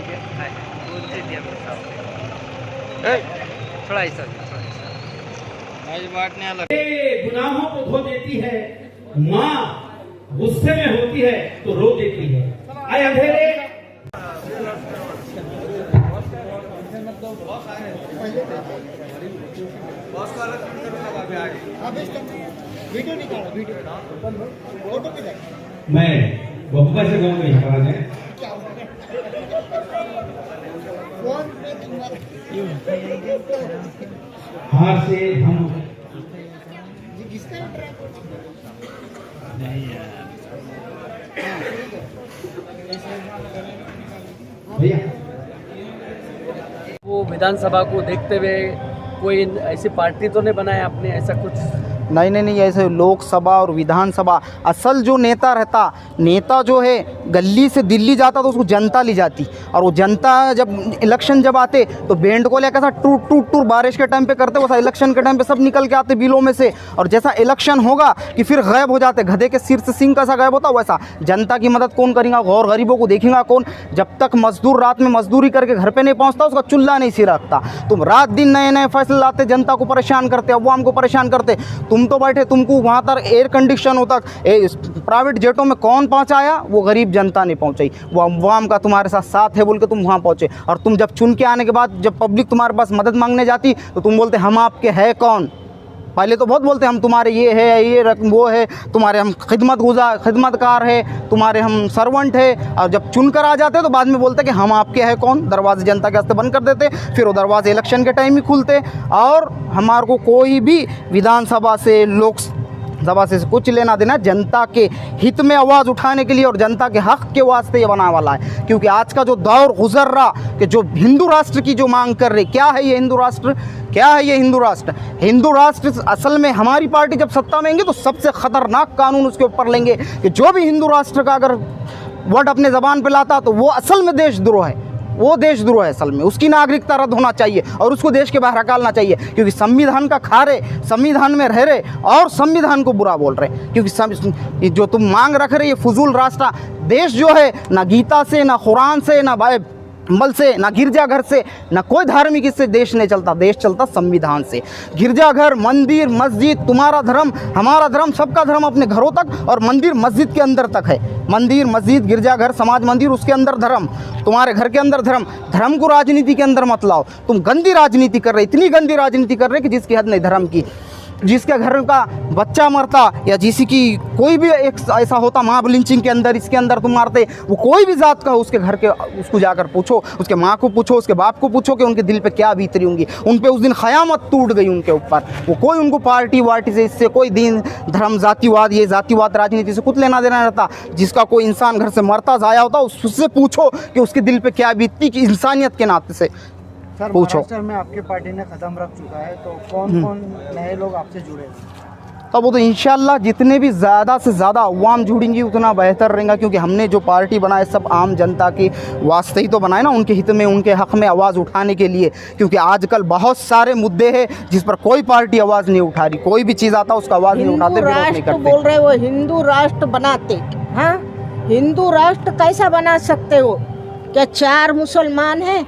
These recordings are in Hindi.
क्या बोलते दिया मेरे सामने थोड़ा ऐसा गुनाहों को धो देती है, माँ गुस्से में होती है तो रो देती है। आए अंधेरे मैं बप्पा से गाँव में खड़ा है हार से हम भैया वो विधानसभा को देखते हुए कोई ऐसी पार्टी तो नहीं बनाया आपने, ऐसा कुछ? नहीं, ऐसे लोकसभा और विधानसभा, असल जो नेता रहता, नेता जो है गली से दिल्ली जाता तो उसको जनता ले जाती, और वो जनता जब इलेक्शन जब आते तो बैंड को लेकर टूट बारिश के टाइम पे करते, वैसा इलेक्शन के टाइम पे सब निकल के आते बिलों में से, और जैसा इलेक्शन होगा कि फिर गायब हो जाते, गधे के सिर से सिंह कैसा गायब होता वैसा। जनता की मदद कौन करेगा, गौर गरीबों को देखेगा कौन? जब तक मजदूर रात में मजदूरी करके घर पे नहीं पहुंचता उसका चुल्ला नहीं सिर रखता। तुम रात दिन नए नए फैसले लाते, जनता को परेशान करते, अवाम को परेशान करते। तुम तो बैठे, तुमको वहाँ तक एयर कंडीशन होता, प्राइवेट जेटों में कौन पहुँचाया? वो गरीब जनता नहीं पहुँचाई, वो अवाम का तुम्हारे साथ है बोल के तुम वहाँ पहुँचे। और तुम जब चुन के आने के बाद जब पब्लिक तुम्हारे पास मदद मांगने जाती तो तुम बोलते हम आपके है कौन? पहले तो बहुत बोलते हम तुम्हारे ये है, ये रकम वो है, तुम्हारे हम खिदमतकार है, तुम्हारे हम सर्वेंट है, और जब चुन कर आ जाते तो बाद में बोलते कि हम आपके हैं कौन? दरवाजे जनता के वास्ते बंद कर देते, फिर वो दरवाजे इलेक्शन के टाइम ही खुलते, और हमारे को कोई भी विधानसभा से लोकसभा से कुछ लेना देना जनता के हित में आवाज़ उठाने के लिए और जनता के हक़ के वास्ते ये बना वाला है। क्योंकि आज का जो दौर गुजर रहा कि जो हिंदू राष्ट्र की जो मांग कर रहे, क्या है ये हिंदू राष्ट्र? क्या है ये हिंदू राष्ट्र? हिंदू राष्ट्र असल में हमारी पार्टी जब सत्ता में आएंगे तो सबसे ख़तरनाक कानून उसके ऊपर लेंगे कि जो भी हिंदू राष्ट्र का अगर वर्ड अपने ज़बान पे लाता तो वो असल में देशद्रोह है, वो देशद्रोह है असल में। उसकी नागरिकता रद्द होना चाहिए और उसको देश के बाहर हकालना चाहिए, क्योंकि संविधान का खा रहे, संविधान में रह रहे और संविधान को बुरा बोल रहे। क्योंकि जो तुम मांग रख रहे ये फजूल रास्ता, देश जो है ना गीता से, ना कुरान से, ना बाइबल से, ना गिरजाघर से, ना कोई धार्मिक इससे देश नहीं चलता। देश चलता संविधान से। गिरजाघर, मंदिर, मस्जिद, तुम्हारा धर्म, हमारा धर्म, सबका धर्म अपने घरों तक और मंदिर मस्जिद के अंदर तक है। मंदिर, मस्जिद, गिरजाघर, समाज मंदिर, उसके अंदर धर्म, तुम्हारे घर के अंदर धर्म। धर्म को राजनीति के अंदर मत लाओ। तुम गंदी राजनीति कर रहे, इतनी गंदी राजनीति कर रहे कि जिसकी हद नहीं धर्म की। जिसके घर का बच्चा मरता या जिसी की कोई भी एक ऐसा होता मॉब लिंचिंग के अंदर, इसके अंदर तुम मारते, वो कोई भी जात का हो, उसके घर के उसको जाकर पूछो, उसके माँ को पूछो, उसके बाप को पूछो कि उनके दिल पे क्या बीतरी होंगी। उन पे उस दिन ख़यामत टूट गई उनके ऊपर। वो कोई उनको पार्टी वार्टी से, इससे कोई दीन धर्म जातिवाद, ये जातिवाद राजनीति से कुछ लेना देना रहता। जिसका कोई इंसान घर से मरता ज़ाया होता उससे पूछो कि उसके दिल पे क्या बीतती, कि इंसानियत के नाते से सर। महाराष्ट्र में आपकी पार्टी ने कदम रख चुका है, तो कौन कौन नए लोग आपसे जुड़े? तो वो तो इंशाल्लाह जितने भी ज़्यादा से ज़्यादा अवाम जुड़ेंगी उतना बेहतर रहेगा, क्योंकि हमने जो पार्टी बनाए सब आम जनता के वास्ते ही तो बनाए ना, उनके हित में, उनके हक़ में आवाज़ उठाने के लिए। क्योंकि आजकल बहुत सारे मुद्दे हैं जिस पर कोई पार्टी आवाज़ नहीं उठा रही, कोई भी चीज़ आता उसका आवाज़ नहीं उठाते, विरोध नहीं करते। बोल रहे वो हिंदू राष्ट्र बनाते, हाँ हिंदू राष्ट्र कैसा बना सकते हो? क्या 4 मुसलमान हैं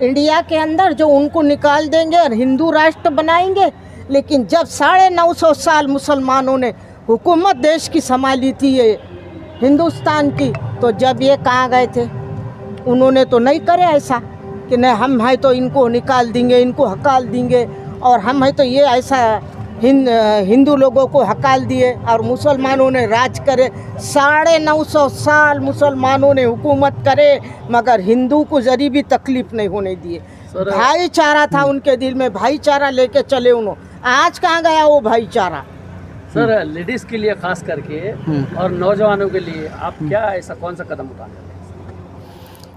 इंडिया के अंदर जो उनको निकाल देंगे और हिंदू राष्ट्र बनाएंगे? लेकिन जब 950 साल मुसलमानों ने हुकूमत देश की संभाली थी ये हिंदुस्तान की, तो जब ये कहाँ गए थे? उन्होंने तो नहीं करे ऐसा कि नहीं हम हैं तो इनको निकाल देंगे, इनको हकाल देंगे, और हम हैं तो ये ऐसा हिंदू लोगों को हकाल दिए और मुसलमानों ने राज करे। 950 साल मुसलमानों ने हुकूमत करे मगर हिंदू को जरी भी तकलीफ नहीं होने दिए। भाईचारा था उनके दिल में, भाईचारा लेके चले उन्होंने। आज कहाँ गया वो भाईचारा? सर लेडीज़ के लिए खास करके और नौजवानों के लिए आप क्या ऐसा कौन सा कदम उठाने वाले?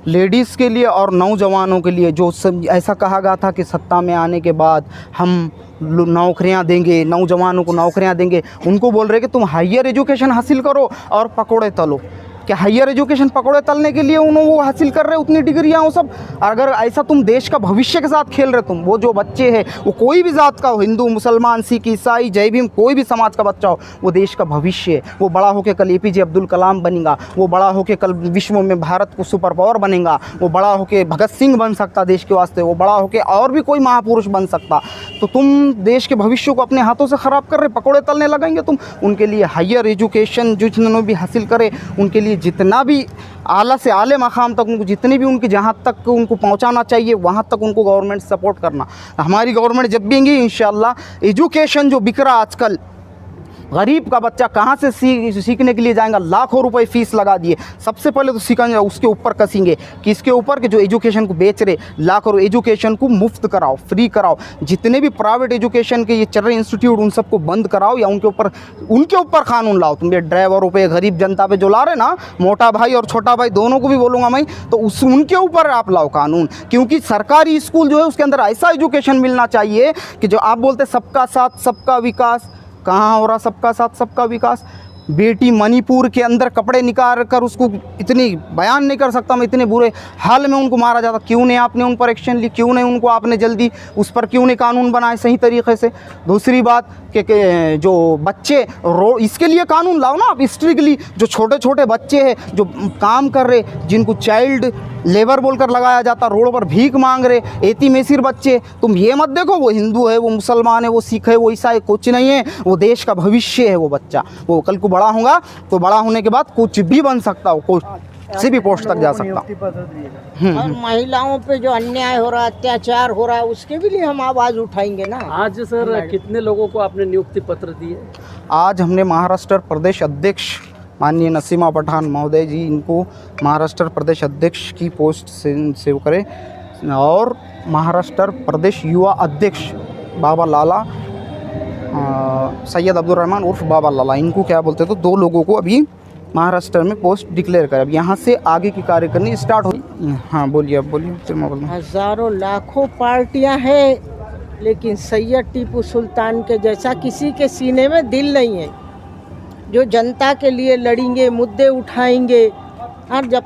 लेडीज़ के लिए और नौजवानों के लिए जो सब ऐसा कहा गया था कि सत्ता में आने के बाद हम नौकरियां देंगे, नौजवानों को नौकरियां देंगे, उनको बोल रहे कि तुम हायर एजुकेशन हासिल करो और पकोड़े तलो। क्या हायर एजुकेशन पकौड़े तलने के लिए उन्होंने वो हासिल कर रहे उतनी डिग्रियाँ वो सब? अगर ऐसा तुम देश का भविष्य के साथ खेल रहे तुम, वो जो बच्चे हैं वो कोई भी जात का हो, हिंदू मुसलमान सिख ईसाई जय भीम, कोई भी समाज का बच्चा हो, वो देश का भविष्य है। वो बड़ा होकर कल APJ अब्दुल कलाम बनेगा, वो बड़ा होकर कल विश्व में भारत को सुपर पावर बनेगा, वो बड़ा होकर भगत सिंह बन सकता देश के वास्ते, वो बड़ा होकर और भी कोई महापुरुष बन सकता। तो तुम देश के भविष्य को अपने हाथों से ख़राब कर रहे, पकौड़े तलने लगेंगे तुम। उनके लिए हायर एजुकेशन जिन्होंने भी हासिल करे, उनके लिए जितना भी आला से आले मकाम तक उनको, जितनी भी उनकी जहाँ तक उनको पहुँचाना चाहिए वहाँ तक उनको गवर्नमेंट सपोर्ट करना। हमारी गवर्नमेंट जब भी आएंगी इंशाल्लाह एजुकेशन जो बिक रहा आजकल, गरीब का बच्चा कहाँ से सीखने के लिए जाएगा? लाखों रुपए फीस लगा दिए। सबसे पहले तो सीखेंगे उसके ऊपर कसेंगे कि इसके ऊपर के जो एजुकेशन को बेच रहे, लाखों एजुकेशन को मुफ्त कराओ, फ्री कराओ। जितने भी प्राइवेट एजुकेशन के ये चल रहे इंस्टीट्यूट उन सबको बंद कराओ या उनके ऊपर कानून लाओ। तुम ये ड्राइवरों पे, गरीब जनता पे जो ला रहे ना, मोटा भाई और छोटा भाई दोनों को भी बोलूँगा मैं, तो उनके ऊपर आप लाओ कानून। क्योंकि सरकारी स्कूल जो है उसके अंदर ऐसा एजुकेशन मिलना चाहिए कि जो आप बोलते सबका साथ सबका विकास, कहाँ हो रहा सबका साथ सबका विकास? बेटी मणिपुर के अंदर कपड़े निकाल कर उसको इतनी बयान नहीं कर सकता मैं, इतने बुरे हाल में उनको मारा जाता। क्यों नहीं आपने उन पर एक्शन ली? क्यों नहीं उनको आपने जल्दी उस पर क्यों नहीं कानून बनाए सही तरीके से? दूसरी बात कि जो बच्चे इसके लिए कानून लाओ ना आप स्ट्रिक्टली। जो छोटे छोटे बच्चे हैं जो काम कर रहे, जिनको चाइल्ड लेबर बोलकर लगाया जाता, रोड पर भीख मांग रहे, एती मेसिर बच्चे, तुम ये मत देखो वो हिंदू है, वो मुसलमान है, वो सिख है, वो ईसाई, कुछ नहीं है। वो देश का भविष्य है। वो बच्चा वो कल को बड़ा होगा तो बड़ा होने के बाद कुछ भी बन सकता हो, किसी भी पोस्ट तक जा सकता। और महिलाओं पे जो अन्याय हो रहा, अत्याचार हो रहा है, उसके भी लिए हम आवाज़ उठाएंगे ना। आज सर कितने लोगों को आपने नियुक्ति पत्र दिए? आज हमने महाराष्ट्र प्रदेश अध्यक्ष माननीय नसीमा पठान महोदय जी, इनको महाराष्ट्र प्रदेश अध्यक्ष की पोस्ट से सेव करे, और महाराष्ट्र प्रदेश युवा अध्यक्ष बाबा लाला सैयद अब्दुल रहमान उर्फ बाबा लाला, इनको क्या बोलते, तो 2 लोगों को अभी महाराष्ट्र में पोस्ट डिक्लेयर कर। अब यहाँ से आगे की कार्य करनी स्टार्ट हो। हाँ बोलिए, अब बोलिए, फिर मैं बोलूँ। हज़ारों लाखों पार्टियां हैं, लेकिन सैयद टीपू सुल्तान के जैसा किसी के सीने में दिल नहीं है जो जनता के लिए लड़ेंगे, मुद्दे उठाएंगे। और जब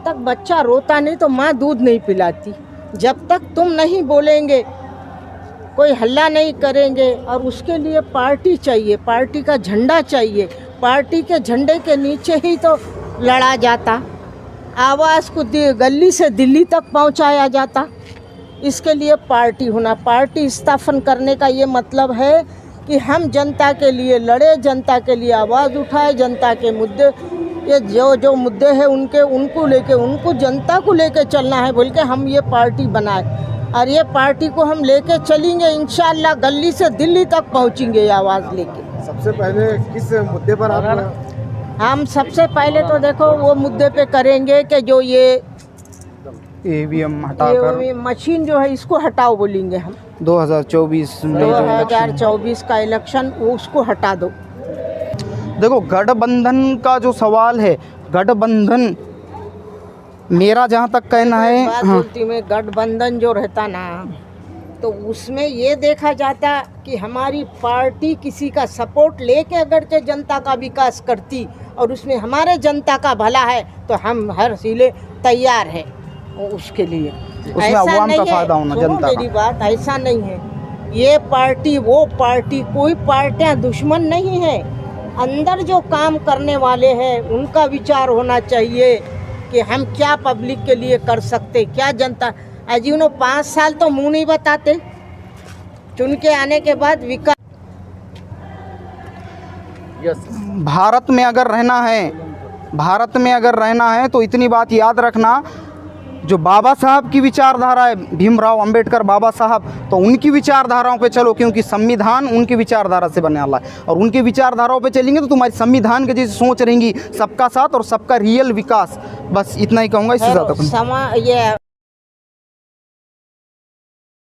तक बच्चा रोता नहीं तो माँ दूध नहीं पिलाती। जब तक तुम नहीं बोलेंगे, कोई हल्ला नहीं करेंगे, और उसके लिए पार्टी चाहिए, पार्टी का झंडा चाहिए। पार्टी के झंडे के नीचे ही तो लड़ा जाता, आवाज़ को गली से दिल्ली तक पहुंचाया जाता। इसके लिए पार्टी होना, पार्टी स्थापन करने का ये मतलब है कि हम जनता के लिए लड़े, जनता के लिए आवाज़ उठाए, जनता के मुद्दे, ये जो मुद्दे हैं उनको जनता को लेके चलना है बोल के हम ये पार्टी बनाए। और ये पार्टी को हम लेके चलेंगे इंशाल्लाह, गली से दिल्ली तक पहुंचेंगे ये आवाज़ लेके। सबसे पहले किस मुद्दे पर आप? हम सबसे पहले तो देखो वो मुद्दे पे करेंगे कि जो ये EVM हटाकर मशीन जो है इसको हटाओ बोलेंगे हम। 2024 में 2024 का इलेक्शन वो उसको हटा दो। देखो गठबंधन का जो सवाल है, गठबंधन मेरा जहाँ तक कहना है, बात बोलती में गठबंधन जो रहता ना, तो उसमें ये देखा जाता कि हमारी पार्टी किसी का सपोर्ट लेके अगर के जनता का विकास करती और उसमें हमारे जनता का भला है तो हम हर सीले तैयार है उसके लिए। उसमें ऐसा अवाम नहीं का है, फायदा होना सुनो जनता मेरी का। बात, ऐसा नहीं है। ये पार्टी वो पार्टी, कोई पार्टियां दुश्मन नहीं है। अंदर जो काम करने वाले हैं उनका विचार होना चाहिए कि हम क्या पब्लिक के लिए कर सकते, क्या जनता। अजी उन्होंने 5 साल तो मुंह नहीं बताते, चुन के आने के बाद विकास। यस, भारत में अगर रहना है तो इतनी बात याद रखना, जो बाबा साहब की विचारधारा है, भीमराव अंबेडकर बाबा साहब, तो उनकी विचारधाराओं पे चलो, क्योंकि संविधान उनकी विचारधारा से बनने वाला है। और उनकी विचारधाराओं पे चलेंगे तो तुम्हारी संविधान के जैसे सोच रहेंगी, सबका साथ और सबका रियल विकास। बस इतना ही कहूँगा, इससे ज़्यादा ये